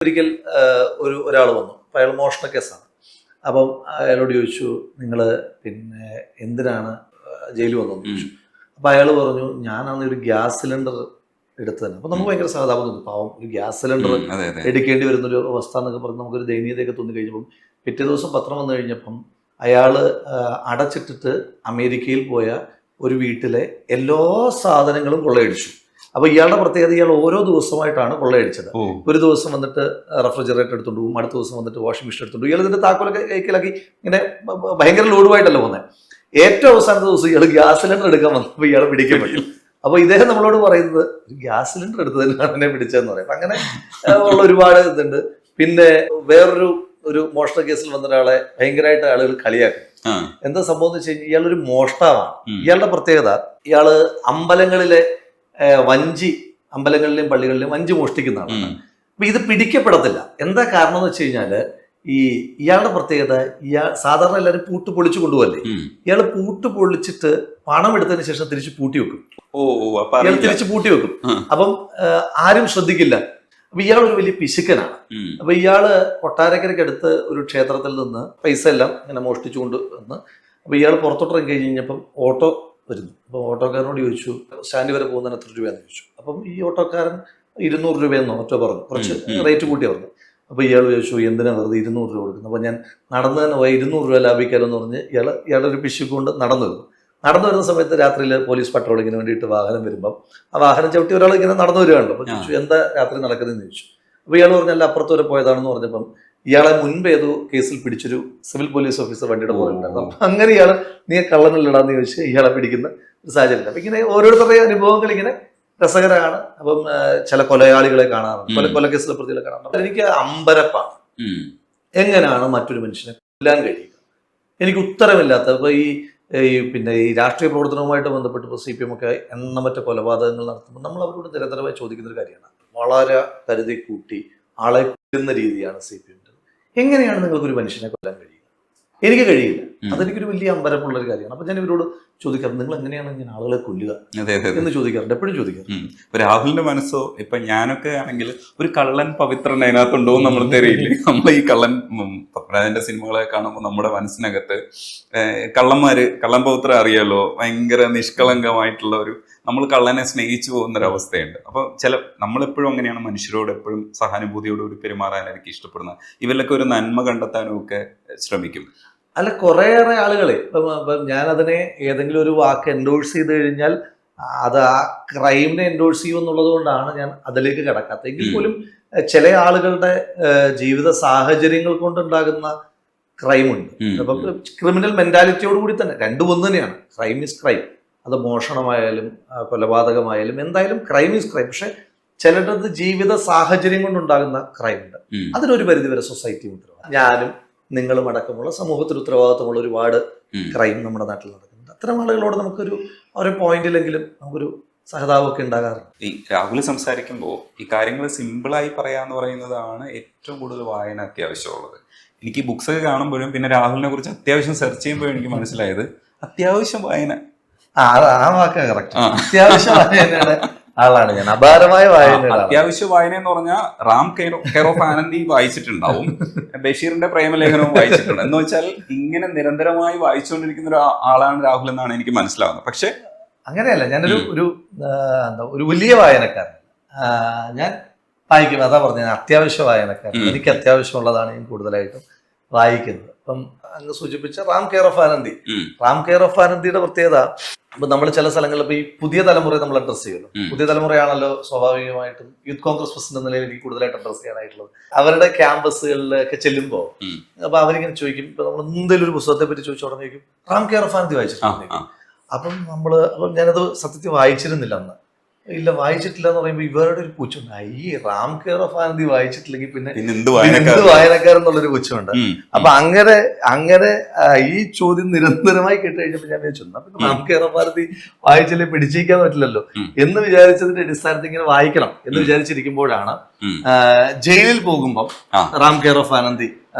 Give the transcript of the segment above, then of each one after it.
ഒരിക്കൽ ഒരാൾ വന്നു. അപ്പോൾ അയാൾ മോഷണ കേസാണ്. അപ്പം അയാളോട് ചോദിച്ചു, നിങ്ങൾ പിന്നെ എന്തിനാണ് ജയിലിൽ വന്നതെന്ന് ചോദിച്ചു. അപ്പോൾ അയാൾ പറഞ്ഞു, ഞാനാണ് ഒരു ഗ്യാസ് സിലിണ്ടർ എടുത്തത്. അപ്പോൾ നമുക്ക് ഭയങ്കര സഹതാപം തോന്നി. പാവം, ഒരു ഗ്യാസ് സിലിണ്ടർ എടുക്കേണ്ടി വരുന്നൊരു അവസ്ഥ എന്നൊക്കെ പറഞ്ഞ് നമുക്കൊരു ദയനീയതയൊക്കെ തോന്നി കഴിഞ്ഞപ്പം പിറ്റേ ദിവസം പത്രം വന്നു കഴിഞ്ഞപ്പം അയാൾ അടച്ചിട്ടിട്ട് അമേരിക്കയിൽ പോയ ഒരു വീട്ടിലെ എല്ലാ സാധനങ്ങളും കൊള്ളയടിച്ചു. അപ്പൊ ഇയാളുടെ പ്രത്യേകത, ഇയാൾ ഓരോ ദിവസമായിട്ടാണ് കൊള്ളയടിച്ചത്. ഒരു ദിവസം വന്നിട്ട് റെഫ്രിജറേറ്റർ എടുത്തുകൊണ്ട് പോകും, അടുത്ത ദിവസം വന്നിട്ട് വാഷിംഗ് മെഷീൻ എടുത്തുകൊണ്ട് പോകും. ഇയാൾ ഇതിന്റെ താക്കോലൊക്കെ കൈക്കലാക്കി ഇങ്ങനെ ഭയങ്കര ലോഡുമായിട്ടല്ല പോകുന്നത്. ഏറ്റവും അവസാനത്തെ ദിവസം ഇയാൾ ഗ്യാസ് സിലിണ്ടർ എടുക്കാൻ വന്നപ്പോൾ ഇയാൾ പിടിക്കാൻ പറ്റും. അപ്പൊ ഇദ്ദേഹം നമ്മളോട് പറയുന്നത് ഗ്യാസ് സിലിണ്ടർ എടുത്തതിനാണ് എന്നെ പിടിച്ചതെന്ന് പറയുന്നത്. അങ്ങനെ ഉള്ള ഒരുപാട് ഇതുണ്ട്. പിന്നെ ഒരു മോഷണ കേസിൽ വന്ന ഒരാളെ ഭയങ്കരമായിട്ട് ആളുകൾ കളിയാക്കും. എന്താ സംഭവം എന്ന് വെച്ച് കഴിഞ്ഞാൽ ഇയാളൊരു മോഷ്ടാവാണ്. ഇയാളുടെ പ്രത്യേകത, ഇയാള് അമ്പലങ്ങളിലെ അമ്പലങ്ങളിലെയും പള്ളികളിലെയും വഞ്ചി മോഷ്ടിക്കുന്നതാണ്. അപ്പൊ ഇത് പിടിക്കപ്പെടത്തില്ല. എന്താ കാരണം എന്ന് വെച്ച് കഴിഞ്ഞാല് ഇയാളുടെ പ്രത്യേകത, സാധാരണ എല്ലാവരും പൂട്ട് പൊളിച്ചു കൊണ്ടുപോകല്ലേ, ഇയാൾ പൂട്ട് പൊളിച്ചിട്ട് പണം എടുത്തതിന് ശേഷം തിരിച്ച് പൂട്ടി വെക്കും. ഇയാൾ തിരിച്ച് പൂട്ടി വെക്കും. അപ്പം ആരും ശ്രദ്ധിക്കില്ല. അപ്പൊ ഇയാളൊരു വലിയ പിശുക്കനാണ്. അപ്പൊ ഇയാള് കൊട്ടാരക്കരയ്ക്ക് അടുത്ത് ഒരു ക്ഷേത്രത്തിൽ നിന്ന് പൈസ എല്ലാം ഇങ്ങനെ മോഷ്ടിച്ചുകൊണ്ട് വന്ന്, അപ്പൊ ഇയാൾ പുറത്തോട്ടിറങ്ങി കഴിഞ്ഞപ്പം ഓട്ടോ വരുന്നു. അപ്പോൾ ഓട്ടോക്കാരനോട് ചോദിച്ചു, സ്റ്റാൻഡ് വരെ പോകുന്നതിന് എത്ര രൂപയാണെന്ന് ചോദിച്ചു. അപ്പം ഈ ഓട്ടോക്കാരൻ 200 രൂപയെന്നോ മറ്റോ പറഞ്ഞു, കുറച്ച് റേറ്റ് കൂട്ടി പറഞ്ഞു. അപ്പോൾ ഇയാൾ ചോദിച്ചു, എന്തിനാ വെറുതെ 200 രൂപ കൊടുക്കുന്നത്? അപ്പോൾ ഞാൻ നടന്നു തന്നെ പോയി 200 രൂപ ലാഭിക്കാമെന്ന് പറഞ്ഞ് ഇയാളുടെ ഒരു പിശുക്കൊണ്ട് നടന്നു വരുന്ന സമയത്ത് രാത്രിയിൽ പോലീസ് പട്രോളിങ്ങിന് വേണ്ടിയിട്ട് വാഹനം വരുമ്പം ആ വാഹനം ചവിട്ടി ഒരാൾ ഇങ്ങനെ നടന്നു വരികയാണല്ലോ. അപ്പോൾ ചോദിച്ചു, എന്താ രാത്രി നടക്കുന്നതെന്ന് ചോദിച്ചു. അപ്പോൾ ഇയാൾ പറഞ്ഞല്ല, അപ്പുറത്ത് വരെ പോയതാണെന്ന് പറഞ്ഞപ്പം ഇയാളെ മുൻപ് ഏതോ കേസിൽ പിടിച്ചൊരു സിവിൽ പോലീസ് ഓഫീസർ വണ്ടിയുടെ പോലുണ്ടായിരുന്നു. അപ്പം അങ്ങനെ ഇയാൾ, നീ കള്ളനില്ലടാന്ന് ചോദിച്ച് ഇയാളെ പിടിക്കുന്ന ഒരു സാഹചര്യം. അപ്പം ഇങ്ങനെ ഓരോരുത്തരുടെ അനുഭവങ്ങൾ ഇങ്ങനെ രസകരമാണ്. അപ്പം ചില കൊലയാളികളെ കാണാറുണ്ട്, കൊലക്കേസിലെ പ്രതികളെ കാണാറുണ്ട്. എനിക്ക് അമ്പരപ്പാണ്, എങ്ങനെയാണ് മറ്റൊരു മനുഷ്യനെ കൊല്ലാൻ കഴിയുക? എനിക്ക് ഉത്തരമില്ലാത്ത. ഇപ്പൊ പിന്നെ ഈ രാഷ്ട്രീയ പ്രവർത്തനവുമായിട്ട് ബന്ധപ്പെട്ട് ഇപ്പോൾ CPM ഒക്കെ എണ്ണമറ്റ കൊലപാതകങ്ങൾ നടത്തുമ്പോൾ നമ്മൾ അവരോട് നിരന്തരമായി ചോദിക്കുന്ന ഒരു കാര്യമാണ്. വളരെ കരുതി കൂട്ടി ആളെ കൊല്ലുന്ന രീതിയാണ് CPM. എങ്ങനെയാണ് നിങ്ങൾക്കൊരു മനുഷ്യനെ കൊല്ലാൻ കഴിയുക? എനിക്ക് കഴിയില്ല. അതെനിക്കൊരു വലിയ അമ്പരപ്പുള്ളൊരു കാര്യമാണ്. അപ്പൊ ഞാൻ ഇവരോട് ചോദിക്കാറുണ്ട്, നിങ്ങൾ എങ്ങനെയാണ് ഇങ്ങനെ ആളുകളെ കൊല്ലുക എന്ന് ചോദിക്കാറുണ്ട്, എപ്പോഴും ചോദിക്കാറുണ്ട്. രാഹുലിന്റെ മനസ്സോ, ഇപ്പൊ ഞാനൊക്കെ ആണെങ്കിൽ ഒരു കള്ളൻ പവിത്രൻ അതിനകത്തുണ്ടോ എന്ന് നമ്മൾ തെരയില്ലേ. നമ്മൾ ഈ കള്ളൻ പത്മരാജന്റെ സിനിമകളെ കാണുമ്പോൾ നമ്മുടെ മനസ്സിനകത്ത് കള്ളൻ പവിത്രൻ അറിയാലോ, ഭയങ്കര നിഷ്കളങ്കമായിട്ടുള്ള നമ്മൾ കള്ളനെ സ്നേഹിച്ചു പോകുന്നൊരവസ്ഥയുണ്ട്. അപ്പോൾ നമ്മളെപ്പോഴും അങ്ങനെയാണ് മനുഷ്യരോട് എപ്പോഴും സഹാനുഭൂതിയോടുകൂടി പെരുമാറാനായിരിക്കും ഇഷ്ടപ്പെടുന്നത്. ഇവരിലൊക്കെ ഒരു നന്മ കണ്ടെത്താനും ഒക്കെ ശ്രമിക്കും. അല്ല, കുറേയേറെ ആളുകളെ ഇപ്പം ഞാനതിനെ ഏതെങ്കിലും ഒരു വാക്ക് എൻഡോഴ്സ് ചെയ്ത് കഴിഞ്ഞാൽ അത് ആ ക്രൈമിനെ എൻഡോഴ്സ് ചെയ്യും എന്നുള്ളത് കൊണ്ടാണ് ഞാൻ അതിലേക്ക് കിടക്കാത്തത്. എങ്കിൽ പോലും ചില ആളുകളുടെ ജീവിത സാഹചര്യങ്ങൾ കൊണ്ടുണ്ടാകുന്ന ക്രൈമുണ്ട്. അപ്പം ക്രിമിനൽ മെന്റാലിറ്റിയോട് കൂടി തന്നെ രണ്ടും ഒന്ന് തന്നെയാണ്. Crime is crime. അത് മോഷണമായാലും കൊലപാതകമായാലും എന്തായാലും ക്രൈം ഈസ് ക്രൈം. പക്ഷെ ചിലരുടെ ജീവിത സാഹചര്യം കൊണ്ടുണ്ടാകുന്ന ക്രൈം ഉണ്ട്. അതിനൊരു പരിധിവരെ സൊസൈറ്റി ഉത്തരവാദിത്വം. ഞാനും നിങ്ങളും അടക്കമുള്ള സമൂഹത്തിൽ ഉത്തരവാദിത്വമുള്ള ഒരുപാട് ക്രൈം നമ്മുടെ നാട്ടിൽ നടക്കുന്നുണ്ട്. അത്തരം ആളുകളോട് നമുക്കൊരു പോയിന്റിലെങ്കിലും നമുക്കൊരു സഹതാപമൊക്കെ ഉണ്ടാകാറുണ്ട്. ഈ രാഹുൽ സംസാരിക്കുമ്പോൾ ഈ കാര്യങ്ങൾ സിമ്പിളായി പറയാന്ന് പറയുന്നതാണ് ഏറ്റവും കൂടുതൽ വായന അത്യാവശ്യമുള്ളത്. എനിക്ക് ബുക്സ് ഒക്കെ കാണുമ്പോഴും പിന്നെ രാഹുലിനെ കുറിച്ച് അത്യാവശ്യം സെർച്ച് ചെയ്യുമ്പോഴും എനിക്ക് മനസ്സിലായത് അത്യാവശ്യം വായന. ആ വാക്ക് കറക്റ്റ്. അത്യാവശ്യം വായനയുടെ ആളാണ് ഞാൻ. അപാരമായ വായന. അത്യാവശ്യ വായന എന്ന് പറഞ്ഞാൽ റാം കെയർ ഓഫ് ആനന്ദി വായിച്ചിട്ടുണ്ടാവും, ബഷീറിന്റെ പ്രേമലേഖനവും വായിച്ചിട്ടുണ്ട്. എന്ന് വെച്ചാൽ ഇങ്ങനെ നിരന്തരമായി വായിച്ചുകൊണ്ടിരിക്കുന്ന ഒരു ആളാണ് രാഹുൽ എന്നാണ് എനിക്ക് മനസ്സിലാവുന്നത്. പക്ഷെ അങ്ങനെയല്ല, ഞാനൊരു ഒരു വലിയ വായനക്കാരൻ. ഞാൻ വായിക്കും, അതാ പറഞ്ഞത്, അത്യാവശ്യ വായനക്കാരൻ. എനിക്ക് അത്യാവശ്യമുള്ളതാണ് ഞാൻ കൂടുതലായിട്ടും വായിക്കുന്നത്. അപ്പം അങ്ങ് സൂചിപ്പിച്ച റാം കെയർ ഓഫ് ആനന്ദിയുടെ പ്രത്യേകത, ഇപ്പൊ നമ്മൾ ചില സ്ഥലങ്ങളിൽ ഇപ്പൊ ഈ പുതിയ തലമുറയെ നമ്മൾ അഡ്രസ് ചെയ്യുമല്ലോ. പുതിയ തലമുറയാണല്ലോ സ്വാഭാവികമായിട്ടും യൂത്ത് കോൺഗ്രസ് പ്രസിഡന്റ് എന്ന നിലയിൽ എനിക്ക് കൂടുതലായിട്ട് അഡ്രസ് ചെയ്യാനായിട്ടുള്ളത്. അവരുടെ ക്യാമ്പസുകളിലൊക്കെ ചെല്ലുമ്പോൾ അപ്പൊ അവരിങ്ങനെ ചോദിക്കും, ഇപ്പൊ നമ്മൾ എന്തെങ്കിലും ഒരു പുസ്തകത്തെ പറ്റി ചോദിച്ചു ഉടനെ ചോദിക്കും, റാം കെയർ ഓഫ് ആനന്ദി വായിച്ചിട്ടുണ്ട്. അപ്പം ഞാനത് സത്യത്തിൽ വായിച്ചിരുന്നില്ല അന്ന്. ഇല്ല, വായിച്ചിട്ടില്ല എന്ന് പറയുമ്പോൾ ഇവരുടെ ഒരു പുച്ഛമുണ്ട്. ഈ റാം കെയർ ഓഫ് ആനന്ദി വായിച്ചിട്ടില്ലെങ്കിൽ പിന്നെ എന്ത് വായനക്കാരെന്നുള്ളൊരു പുച്ഛമുണ്ട്. അപ്പൊ അങ്ങനെ ഈ ചോദ്യം നിരന്തരമായി കേട്ടുകഴിഞ്ഞപ്പോൾ ഞാൻ വിചാരിച്ചു, പിന്നെ റാം കെയർ ഓഫ് ആനന്ദി വായിച്ചാലേ പിടിച്ചിരിക്കാൻ പറ്റില്ലല്ലോ എന്ന് വിചാരിച്ചതിന്റെ അടിസ്ഥാനത്തിൽ ഇങ്ങനെ വായിക്കണം എന്ന് വിചാരിച്ചിരിക്കുമ്പോഴാണ് ജയിലിൽ പോകുമ്പം റാം കെയർ ഓഫ് ആനന്ദി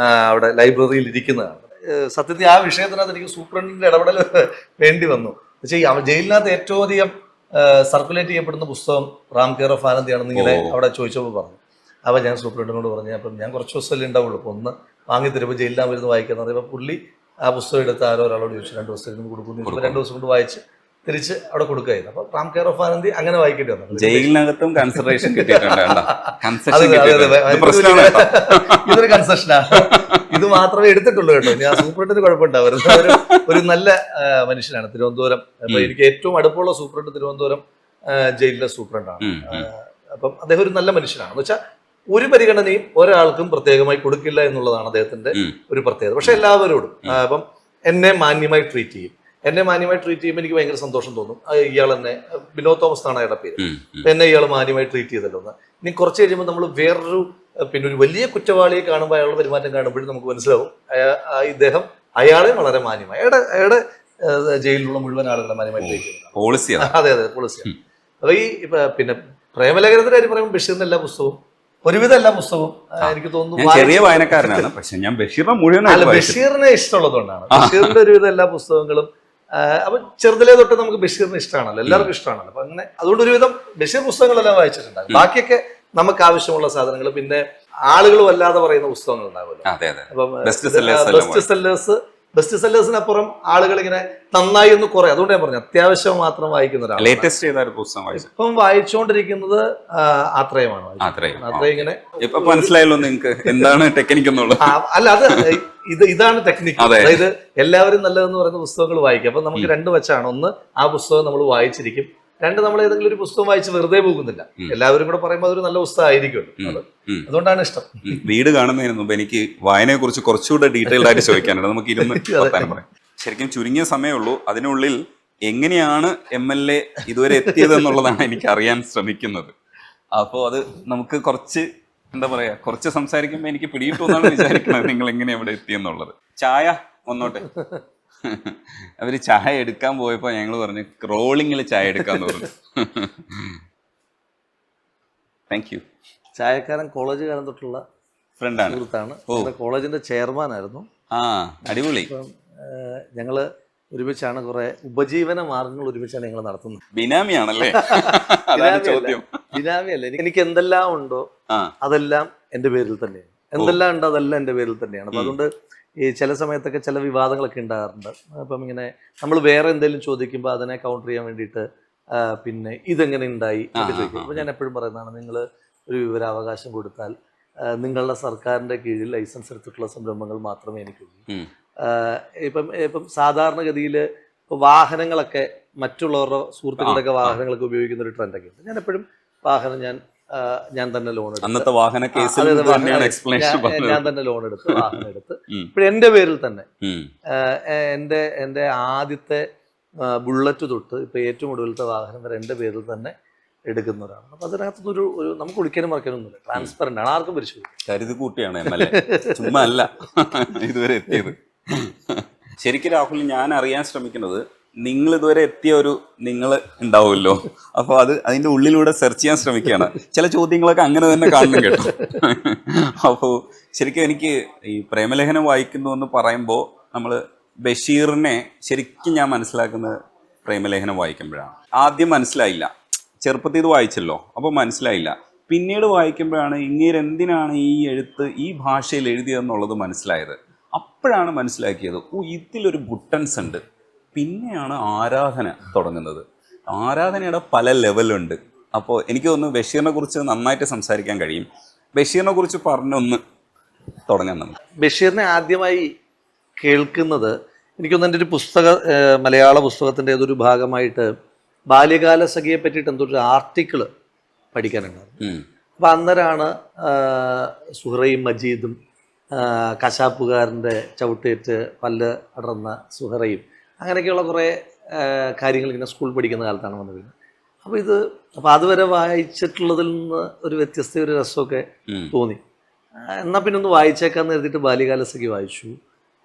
അവിടെ ലൈബ്രറിയിൽ ഇരിക്കുന്നതാണ്. സത്യത്തിൽ ആ വിഷയത്തിനകത്ത് എനിക്ക് സൂപ്രണ്ടിന്റെ ഇടപെടൽ വേണ്ടി വന്നു. പക്ഷേ ജയിലിനകത്ത് ഏറ്റവും അധികം സർക്കുലേറ്റ് ചെയ്യപ്പെടുന്ന പുസ്തകം റാം കെയർ ഓഫ് ആനന്ദിയാണെന്ന് ഇങ്ങനെ അവിടെ ചോദിച്ചപ്പോൾ പറഞ്ഞു. അപ്പോൾ ഞാൻ സൂപ്രണ്ടിനോട് പറഞ്ഞു, അപ്പം ഞാൻ കുറച്ച് ദിവസമല്ലേ ഉണ്ടാവുള്ളൂ, അപ്പോൾ ഒന്ന് വാങ്ങി തരുമ്പോൾ ജയിലിലാകുമ്പോൾ വായിക്കാന്ന് പറയുമ്പോൾ പുള്ളി ആ പുസ്തകം എടുത്ത് ആരോ ഒരാളോട് ചോദിച്ചു 2 ദിവസത്തേക്ക് കൊടുക്കുന്നു. 2 ദിവസം കൊണ്ട് വായിച്ച് തിരിച്ച് അവിടെ കൊടുക്കുകയായിരുന്നു. അപ്പോൾ റാം കെയർ ഓഫ് ആനന്ദി അങ്ങനെ വായിക്കേണ്ടി വന്നു. ജയിലിനകത്തും കൺസിഡറേഷൻ ഇതൊരു കൺസെഷനാണ്. ഇത് മാത്രമേ എടുത്തിട്ടുള്ളൂ കേട്ടോ. ഞാൻ സൂപ്രണ്ടിന് കുഴപ്പമുണ്ടാവരുത്. ഒരു നല്ല മനുഷ്യനാണ്. തിരുവനന്തപുരം എനിക്ക് ഏറ്റവും അടുപ്പമുള്ള സൂപ്രണ്ട് തിരുവനന്തപുരം ജയിലിലെ സൂപ്രണ്ടാണ്. അപ്പം അദ്ദേഹം ഒരു നല്ല മനുഷ്യനാണ്. എന്ന് വെച്ചാൽ ഒരു പരിഗണനയും ഒരാൾക്കും പ്രത്യേകമായി കൊടുക്കില്ല എന്നുള്ളതാണ് അദ്ദേഹത്തിന്റെ ഒരു പ്രത്യേകത. പക്ഷെ എല്ലാവരോടും അപ്പം എന്നെ മാന്യമായി ട്രീറ്റ് ചെയ്യും. എന്നെ മാന്യമായി ട്രീറ്റ് ചെയ്യുമ്പോൾ എനിക്ക് ഭയങ്കര സന്തോഷം തോന്നും. ഇയാൾ എന്നെ വിനോദ് തോമസ് എന്നാണ് അയാളുടെ പേര്. എന്നെ ഇയാൾ മാന്യമായി ട്രീറ്റ് ചെയ്തല്ലോ എന്ന്. ഇനി കുറച്ച് കഴിയുമ്പോൾ നമ്മൾ വേറൊരു പിന്നെ ഒരു വലിയ കുറ്റവാളിയെ കാണുമ്പോൾ അയാളുടെ പെരുമാറ്റം കാണുമ്പോഴും നമുക്ക് മനസ്സിലാവും ഇദ്ദേഹം അയാളെ വളരെ മാന്യമായി അയാളുടെ ജയിലിലുള്ള മുഴുവൻ ആളുകളെ മാന്യമായി ട്രീറ്റ് ചെയ്യുന്നത്. അതെ പോളിസിയാണ്. അപ്പൊ ഈ പിന്നെ പ്രേമലേഖനത്തിന്റെ കാര്യം പറയുമ്പോൾ ബഷീറിന്റെ എല്ലാ പുസ്തകവും ഒരുവിധം എല്ലാ പുസ്തകവും എനിക്ക് തോന്നുന്നു ചെറിയ വായനക്കാരനാണ്. പക്ഷെ ഞാൻ ബഷീറിനെ ഇഷ്ടമുള്ളതുകൊണ്ടാണ്. ബഷീറിന്റെ ഒരുവിധം എല്ലാ പുസ്തകങ്ങളും അപ്പൊ ചെറുതിലേ തൊട്ട് നമുക്ക് ബഷീറിന് ഇഷ്ടമാണല്ലോ, എല്ലാവർക്കും ഇഷ്ടമാണല്ലോ. അപ്പൊ അങ്ങനെ അതുകൊണ്ട് ഒരുവിധം ബഷീർ പുസ്തകങ്ങളെല്ലാം വായിച്ചിട്ടുണ്ടാകും. ബാക്കിയൊക്കെ നമുക്ക് ആവശ്യമുള്ള സാധനങ്ങൾ, പിന്നെ ആളുകൾ വല്ലാതെ പറയുന്ന പുസ്തകങ്ങൾ ഉണ്ടാകുമല്ലോ. അപ്പം ബെസ്റ്റ് സെല്ലേഴ്സിനപ്പുറം ആളുകൾ ഇങ്ങനെ നന്നായി ഒന്ന് കുറെ, അതുകൊണ്ട് ഞാൻ പറഞ്ഞു അത്യാവശ്യം മാത്രം വായിക്കുന്ന ഒരാൾ. ഇപ്പം വായിച്ചുകൊണ്ടിരിക്കുന്നത് ആത്രയമാണ്. ആത്രയം ഇങ്ങനെ മനസ്സിലായല്ലോ നിങ്ങൾക്ക് എന്താണ് ടെക്നിക്ക് എന്നുള്ളത്. അല്ല, അത് ഇതാണ് ടെക്നിക്ക്. അതായത് എല്ലാവരും നല്ലതെന്ന് പറയുന്ന പുസ്തകങ്ങൾ വായിക്കും. അപ്പൊ നമുക്ക് 2 വെച്ചാണ്. ഒന്ന്, ആ പുസ്തകം നമ്മൾ വായിച്ചിരിക്കും. 2, നമ്മൾ ഏതെങ്കിലും ഒരു പുസ്തകം വായിച്ച് വെറുതെ പോകുന്നില്ല. എല്ലാവരും കൂടെ പറയുമ്പോൾ അതൊരു നല്ല പുസ്തകം ആയിരിക്കുമല്ലോ. അതുകൊണ്ടാണ് ഇഷ്ടം. വീട് കാണുന്നതിന് മുമ്പ് എനിക്ക് വായനയെ കുറിച്ച് കുറച്ചുകൂടെ ഡീറ്റെയിൽഡ് ആയിട്ട് ചോദിക്കാനുണ്ട്. നമുക്ക് ഇരുന്ന് പറയാം. ശരിക്കും ചുരുങ്ങിയ സമയമുള്ളൂ. അതിനുള്ളിൽ എങ്ങനെയാണ് MLA ഇതുവരെ എത്തിയതെന്നുള്ളതാണ് എനിക്ക് അറിയാൻ ശ്രമിക്കുന്നത്. അപ്പോൾ അത് നമുക്ക് കുറച്ച് എന്താ പറയാ, കുറച്ച് സംസാരിക്കുമ്പോൾ എനിക്ക് പിടിയിട്ടുമെന്നാണ് വിചാരിക്കുന്നത് നിങ്ങൾ എങ്ങനെ ഇവിടെ എത്തിയെന്നുള്ളത്. ചായ വന്നോട്ടെ. അവര് ചായ എടുക്കാൻ പോയപ്പോ ഞങ്ങൾ പറഞ്ഞു റോളിങ്ങിൽ ചായ എടുക്കാൻ തോന്നുന്നു. Thank you. ചായക്കാരൻ കോളേജ് കാലം തൊട്ടുള്ള ഫ്രണ്ടാണ്, സുഹൃത്താണ്. കോളേജിന്റെ ചെയർമാൻ ആയിരുന്നു. അടിപൊളി. ഞങ്ങള് ഒരുമിച്ചാണ് കുറെ ഉപജീവന മാർഗങ്ങൾ ഒരുമിച്ചാണ് ഞങ്ങൾ നടത്തുന്നത്. ബിനാമിയാണല്ലേ? ബിനാമിയല്ല. എനിക്ക് എന്തെല്ലാം ഉണ്ടോ അതെല്ലാം എന്റെ പേരിൽ തന്നെയാണ്. എന്തെല്ലാം ഉണ്ടോ അതെല്ലാം എന്റെ പേരിൽ തന്നെയാണ്. അപ്പൊ അതുകൊണ്ട് ഈ ചില സമയത്തൊക്കെ ചില വിവാദങ്ങളൊക്കെ ഉണ്ടാകാറുണ്ട്. അപ്പം ഇങ്ങനെ നമ്മൾ വേറെ എന്തെങ്കിലും ചോദിക്കുമ്പോൾ അതിനെ കൗണ്ടർ ചെയ്യാൻ വേണ്ടിയിട്ട് പിന്നെ ഇതെങ്ങനെ ഉണ്ടായി എന്ന് ചോദിക്കും. അപ്പോൾ ഞാൻ എപ്പോഴും പറയുന്നതാണ്, നിങ്ങൾ ഒരു വിവരാവകാശം കൊടുത്താൽ നിങ്ങളുടെ സർക്കാരിൻ്റെ കീഴിൽ ലൈസൻസ് എടുത്തിട്ടുള്ള സംരംഭങ്ങൾ മാത്രമേ എനിക്കുള്ളൂ. ഇപ്പം സാധാരണഗതിയിൽ ഇപ്പോൾ വാഹനങ്ങളൊക്കെ മറ്റുള്ളവരുടെ സുഹൃത്തുക്കളുടെയൊക്കെ വാഹനങ്ങളൊക്കെ ഉപയോഗിക്കുന്ന ഒരു ട്രെൻഡൊക്കെ ഉണ്ട്. ഞാൻ എപ്പോഴും വാഹനം ഞാൻ തന്നെ ലോൺ എടുത്ത്, ഞാൻ തന്നെ ലോൺ എടുത്ത് വാഹനം എടുത്ത് ഇപ്പോഴും എൻ്റെ പേരിൽ തന്നെ എൻ്റെ ആദ്യത്തെ ബുള്ളറ്റ് തൊട്ട് ഇപ്പൊ ഏറ്റവും ഒടുവിലത്തെ വാഹനം വരെ എൻ്റെ പേരിൽ തന്നെ എടുക്കുന്ന ഒരാളാണ്. അപ്പൊ അതിനകത്തൊരു നമുക്ക് ഒളിക്കാനും മറക്കാനൊന്നുമില്ല. ട്രാൻസ്പെറന്റ് ആണ്, ആർക്കും പരിശോധിക്കും. കരുതി കൂട്ടിയാണ് ചുമ്മാ അല്ല ഇതുവരെ എത്തിയത്. ശരിക്കും രാഹുൽ, ഞാൻ അറിയാൻ ശ്രമിക്കുന്നത് നിങ്ങൾ ഇതുവരെ എത്തിയ ഒരു നിങ്ങൾ ഉണ്ടാവുമല്ലോ, അപ്പോൾ അതിൻ്റെ ഉള്ളിലൂടെ സെർച്ച് ചെയ്യാൻ ശ്രമിക്കുകയാണ്. ചില ചോദ്യങ്ങളൊക്കെ അങ്ങനെ തന്നെ കാണണം കേട്ടോ. അപ്പോൾ ശരിക്കും എനിക്ക് ഈ പ്രേമലേഖനം വായിക്കുന്നു എന്ന് പറയുമ്പോൾ നമ്മൾ ബഷീറിനെ ശരിക്കും ഞാൻ മനസ്സിലാക്കുന്നത് പ്രേമലേഖനം വായിക്കുമ്പോഴാണ്. ആദ്യം മനസ്സിലായില്ല, ചെറുപ്പത്തിൽ ഇത് വായിച്ചല്ലോ, അപ്പോൾ മനസ്സിലായില്ല. പിന്നീട് വായിക്കുമ്പോഴാണ് ഇങ്ങേരെന്തിനാണ് ഈ എഴുത്ത് ഈ ഭാഷയിൽ എഴുതിയതെന്നുള്ളത് മനസ്സിലായത്. അപ്പോഴാണ് മനസ്സിലാക്കിയത്, ഇതിലൊരു ഗുട്ടൻസ് ഉണ്ട്. പിന്നെയാണ് ആരാധന തുടങ്ങുന്നത്. ആരാധനയുടെ പല ലെവലുണ്ട്. അപ്പോൾ എനിക്ക് തോന്നുന്നു ബഷീറിനെ കുറിച്ച് നന്നായിട്ട് സംസാരിക്കാൻ കഴിയും. ബഷീറിനെ കുറിച്ച് പറഞ്ഞൊന്ന് തുടങ്ങാൻ നമുക്ക്. ബഷീറിനെ ആദ്യമായി കേൾക്കുന്നത് എനിക്കൊന്ന് എൻ്റെ ഒരു മലയാള പുസ്തകത്തിൻ്റെ ഏതൊരു ഭാഗമായിട്ട് ബാല്യകാല സഖിയെ പറ്റിയിട്ട് എന്തൊരു ആർട്ടിക്കിള് പഠിക്കാനുണ്ടായിരുന്നു. അപ്പം അന്നേരമാണ് സുഹറയും മജീദും കശാപ്പുകാരൻ്റെ ചവിട്ടേറ്റ് പല്ല് അടർന്ന സുഹറയും അങ്ങനെയൊക്കെയുള്ള കുറേ കാര്യങ്ങൾ ഇങ്ങനെ സ്കൂൾ പഠിക്കുന്ന കാലത്താണ് വന്നത്. അപ്പോൾ അതുവരെ വായിച്ചിട്ടുള്ളതിൽ നിന്ന് ഒരു വ്യത്യസ്ത ഒരു രസമൊക്കെ തോന്നി. എന്നാൽ പിന്നെ ഒന്ന് വായിച്ചേക്കാന്ന് കരുതിയിട്ട് ബാല്യകാല സഖി വായിച്ചു.